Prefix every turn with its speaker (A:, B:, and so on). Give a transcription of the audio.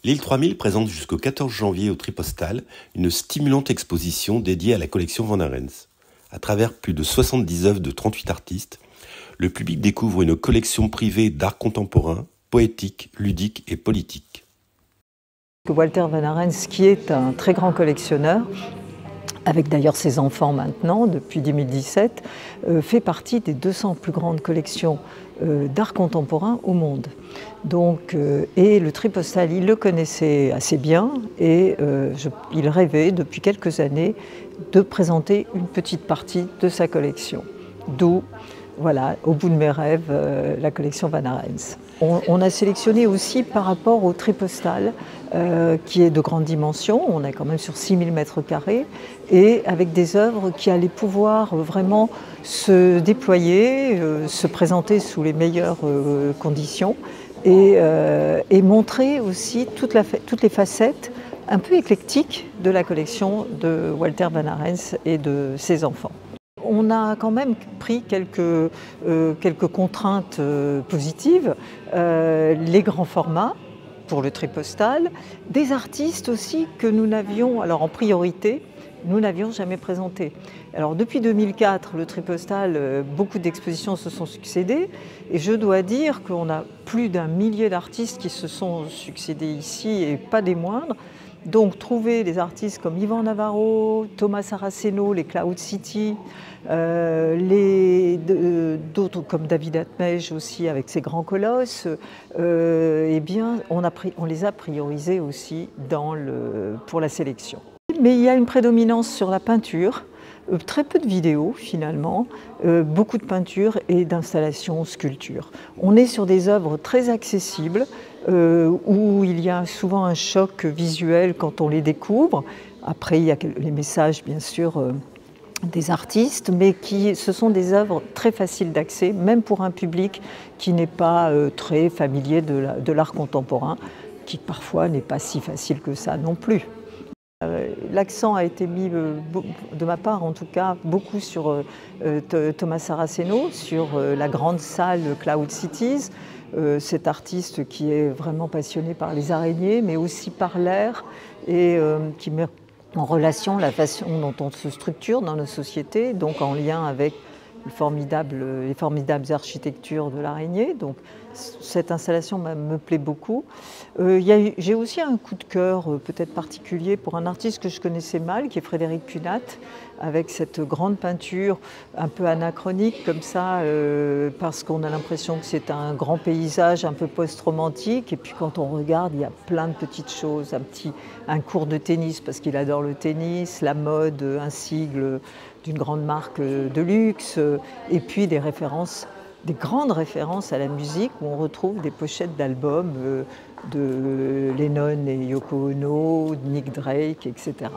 A: L'île 3000 présente jusqu'au 14 janvier au Tripostal une stimulante exposition dédiée à la collection Van Arens. À travers plus de 70 œuvres de 38 artistes, le public découvre une collection privée d'art contemporain, poétique, ludique et politique.
B: Walter Van Arens, qui est un très grand collectionneur, avec d'ailleurs ses enfants maintenant, depuis 2017, fait partie des 200 plus grandes collections d'art contemporain au monde. Donc, et le Tripostal, il le connaissait assez bien et il rêvait depuis quelques années de présenter une petite partie de sa collection. D'où, voilà, au bout de mes rêves, la collection Van Arens. On a sélectionné aussi par rapport au Tripostal, qui est de grande dimension, on est quand même sur 6000 mètres carrés, et avec des œuvres qui allaient pouvoir vraiment se déployer, se présenter sous les meilleures conditions, et montrer aussi toutes les facettes un peu éclectiques de la collection de Walter Van Arens et de ses enfants. On a quand même pris quelques contraintes positives, les grands formats pour le Tripostal, des artistes aussi que nous n'avions, alors en priorité, nous n'avions jamais présentés. Alors depuis 2004, le Tripostal, beaucoup d'expositions se sont succédées et je dois dire qu'on a plus d'1 millier d'artistes qui se sont succédés ici et pas des moindres. Donc trouver des artistes comme Ivan Navarro, Thomas Saraceno, les Cloud City, d'autres comme David Atmej aussi avec ses grands colosses, eh bien on les a priorisés aussi pour la sélection. Mais il y a une prédominance sur la peinture, très peu de vidéos finalement, beaucoup de peinture et d'installations sculptures. On est sur des œuvres très accessibles, où il y a souvent un choc visuel quand on les découvre. Après, il y a les messages, bien sûr, des artistes, mais ce sont des œuvres très faciles d'accès, même pour un public qui n'est pas très familier de l'art contemporain, qui parfois n'est pas si facile que ça non plus. L'accent a été mis, de ma part en tout cas, beaucoup sur Thomas Saraceno, sur la grande salle Cloud Cities, cet artiste qui est vraiment passionné par les araignées, mais aussi par l'air, et qui met en relation la façon dont on se structure dans nos sociétés, donc en lien avec les formidables architectures de l'araignée. Donc cette installation me plaît beaucoup. J'ai aussi un coup de cœur peut-être particulier pour un artiste que je connaissais mal, qui est Frédéric Cunat, avec cette grande peinture un peu anachronique comme ça, parce qu'on a l'impression que c'est un grand paysage un peu post-romantique, et puis quand on regarde, il y a plein de petites choses, un cours de tennis parce qu'il adore le tennis, la mode, un sigle d'une grande marque de luxe, et puis des grandes références à la musique où on retrouve des pochettes d'albums de Lennon et Yoko Ono, Nick Drake, etc.